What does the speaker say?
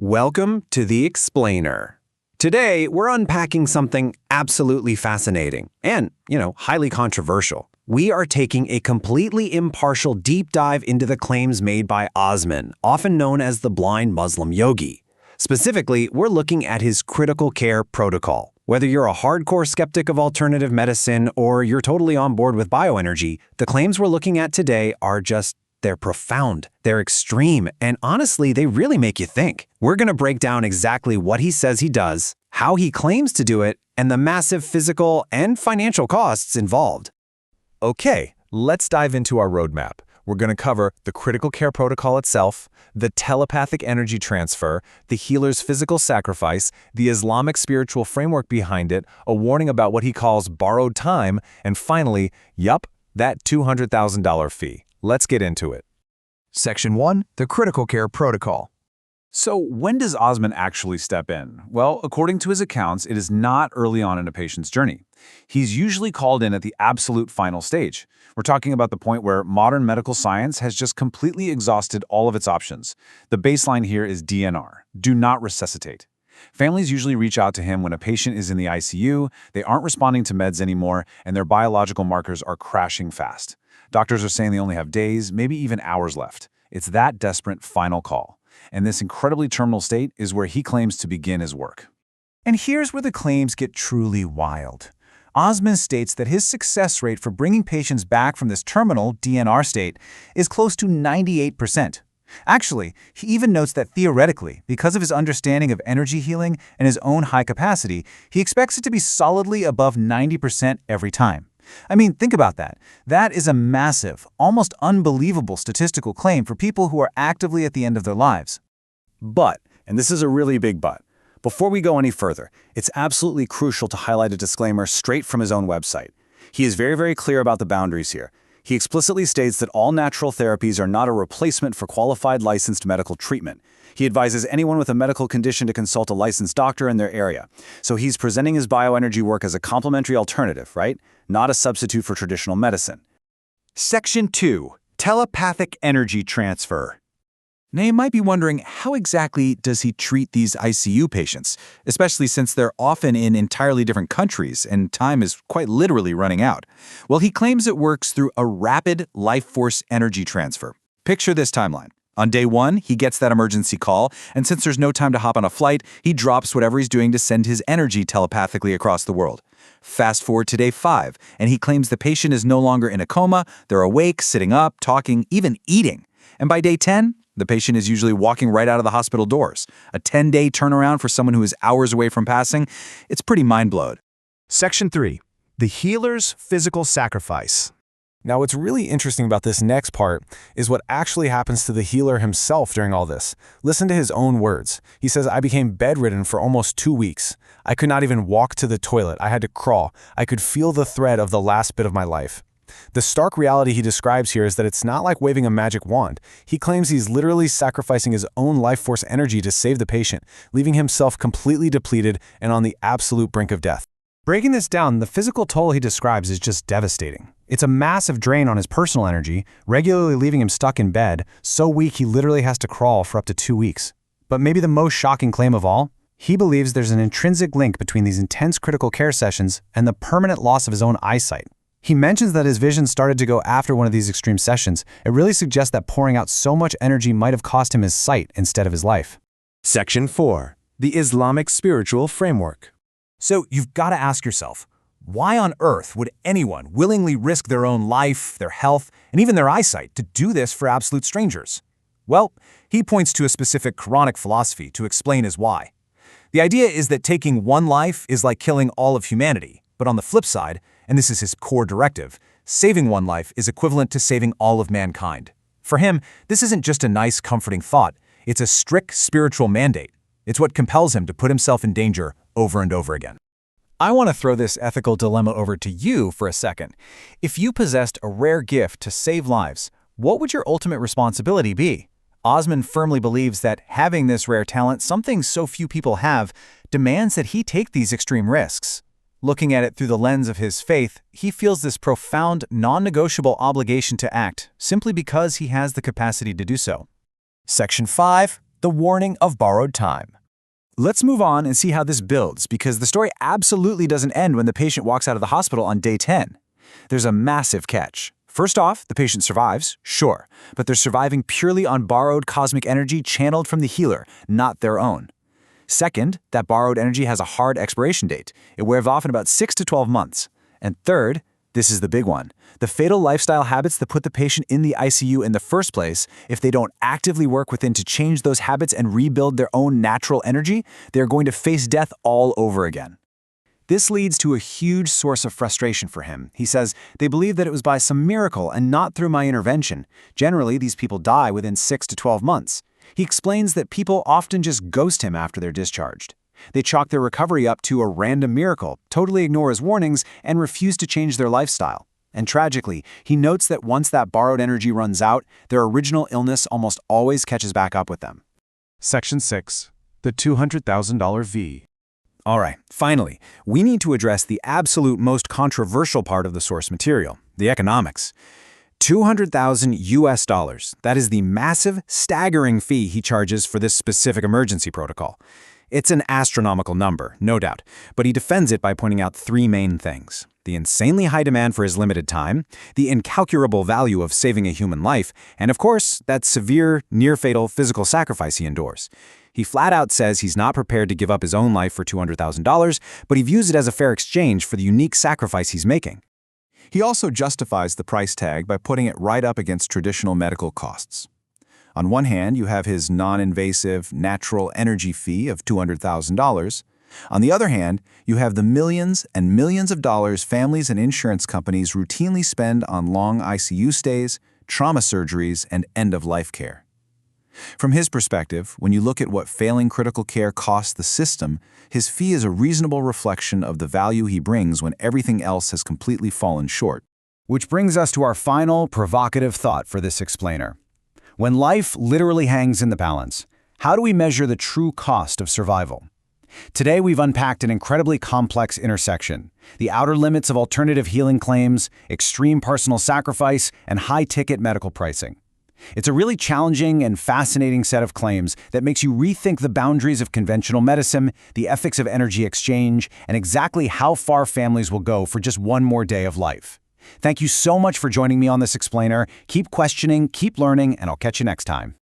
Welcome to The Explainer. Today, we're unpacking something absolutely fascinating and, highly controversial. We are taking a completely impartial deep dive into the claims made by Osman, often known as the Blind Muslim Yogi. Specifically, we're looking at his critical care protocol. Whether you're a hardcore skeptic of alternative medicine or you're totally on board with bioenergy, the claims we're looking at today are they're profound, they're extreme, and honestly, they really make you think. We're going to break down exactly what he says he does, how he claims to do it, and the massive physical and financial costs involved. Okay, let's dive into our roadmap. We're going to cover the critical care protocol itself, the telepathic energy transfer, the healer's physical sacrifice, the Islamic spiritual framework behind it, a warning about what he calls borrowed time, and finally, that $200,000 fee. Let's get into it. Section 1. The Critical Care Protocol. So when does Osman actually step in? Well, according to his accounts, it is not early on in a patient's journey. He's usually called in at the absolute final stage. We're talking about the point where modern medical science has just completely exhausted all of its options. The baseline here is DNR, do not resuscitate. Families usually reach out to him when a patient is in the ICU, they aren't responding to meds anymore, and their biological markers are crashing fast. Doctors are saying they only have days, maybe even hours left. It's that desperate final call. And this incredibly terminal state is where he claims to begin his work. And here's where the claims get truly wild. Osman states that his success rate for bringing patients back from this terminal DNR state is close to 98%. Actually, he even notes that theoretically, because of his understanding of energy healing and his own high capacity, he expects it to be solidly above 90% every time. I mean, think about that. That is a massive, almost unbelievable statistical claim for people who are actively at the end of their lives. But, and this is a really big but, before we go any further, it's absolutely crucial to highlight a disclaimer straight from his own website. He is very, very clear about the boundaries here. He explicitly states that all natural therapies are not a replacement for qualified licensed medical treatment. He advises anyone with a medical condition to consult a licensed doctor in their area. So he's presenting his bioenergy work as a complementary alternative, right? Not a substitute for traditional medicine. Section 2. Telepathic Energy Transfer. Now, you might be wondering, how exactly does he treat these ICU patients, especially since they're often in entirely different countries and time is quite literally running out? Well, he claims it works through a rapid life force energy transfer. Picture this timeline. On day 1, he gets that emergency call, and since there's no time to hop on a flight, he drops whatever he's doing to send his energy telepathically across the world. Fast forward to day 5, and he claims the patient is no longer in a coma, they're awake, sitting up, talking, even eating. And by day 10, the patient is usually walking right out of the hospital doors. A 10-day turnaround for someone who is hours away from passing. It's pretty mind-blowing. Section 3. The healer's physical sacrifice. Now, what's really interesting about this next part is what actually happens to the healer himself during all this. Listen to his own words. He says, "I became bedridden for almost 2 weeks. I could not even walk to the toilet. I had to crawl. I could feel the thread of the last bit of my life." The stark reality he describes here is that it's not like waving a magic wand. He claims he's literally sacrificing his own life force energy to save the patient, leaving himself completely depleted and on the absolute brink of death. Breaking this down, the physical toll he describes is just devastating. It's a massive drain on his personal energy, regularly leaving him stuck in bed, so weak he literally has to crawl for up to 2 weeks. But maybe the most shocking claim of all? He believes there's an intrinsic link between these intense critical care sessions and the permanent loss of his own eyesight. He mentions that his vision started to go after one of these extreme sessions. It really suggests that pouring out so much energy might have cost him his sight instead of his life. Section 4. The Islamic spiritual framework. So you've got to ask yourself, why on earth would anyone willingly risk their own life, their health, and even their eyesight to do this for absolute strangers? Well, he points to a specific Quranic philosophy to explain his why. The idea is that taking one life is like killing all of humanity, but on the flip side, and this is his core directive, saving one life is equivalent to saving all of mankind. For him, this isn't just a nice, comforting thought. It's a strict spiritual mandate. It's what compels him to put himself in danger over and over again. I want to throw this ethical dilemma over to you for a second. If you possessed a rare gift to save lives, what would your ultimate responsibility be? Osman firmly believes that having this rare talent, something so few people have, demands that he take these extreme risks. Looking at it through the lens of his faith, he feels this profound, non-negotiable obligation to act, simply because he has the capacity to do so. Section 5. the warning of borrowed time. Let's move on and see how this builds, because the story absolutely doesn't end when the patient walks out of the hospital on day 10. There's a massive catch. First off, the patient survives, sure, but they're surviving purely on borrowed cosmic energy channeled from the healer, not their own. Second, that borrowed energy has a hard expiration date. It wears off in about 6 to 12 months. And third, this is the big one. The fatal lifestyle habits that put the patient in the ICU in the first place, if they don't actively work within to change those habits and rebuild their own natural energy, they're going to face death all over again. This leads to a huge source of frustration for him. He says, they believe that it was by some miracle and not through my intervention. Generally, these people die within 6 to 12 months. He explains that people often just ghost him after they're discharged. They chalk their recovery up to a random miracle, totally ignore his warnings, and refuse to change their lifestyle. And tragically, he notes that once that borrowed energy runs out, their original illness almost always catches back up with them. Section 6. The $200,000 V. All right, finally, we need to address the absolute most controversial part of the source material, the economics. $200,000. That is the massive, staggering fee he charges for this specific emergency protocol. It's an astronomical number, no doubt, but he defends it by pointing out three main things: the insanely high demand for his limited time, the incalculable value of saving a human life, and of course, that severe, near-fatal physical sacrifice he endures. He flat out says he's not prepared to give up his own life for $200,000, but he views it as a fair exchange for the unique sacrifice he's making. He also justifies the price tag by putting it right up against traditional medical costs. On one hand, you have his non-invasive, natural energy fee of $200,000. On the other hand, you have the millions and millions of dollars families and insurance companies routinely spend on long ICU stays, trauma surgeries, and end-of-life care. From his perspective, when you look at what failing critical care costs the system, his fee is a reasonable reflection of the value he brings when everything else has completely fallen short. Which brings us to our final provocative thought for this explainer. When life literally hangs in the balance, how do we measure the true cost of survival? Today, we've unpacked an incredibly complex intersection: the outer limits of alternative healing claims, extreme personal sacrifice, and high-ticket medical pricing. It's a really challenging and fascinating set of claims that makes you rethink the boundaries of conventional medicine, the ethics of energy exchange, and exactly how far families will go for just one more day of life. Thank you so much for joining me on this explainer. Keep questioning, keep learning, and I'll catch you next time.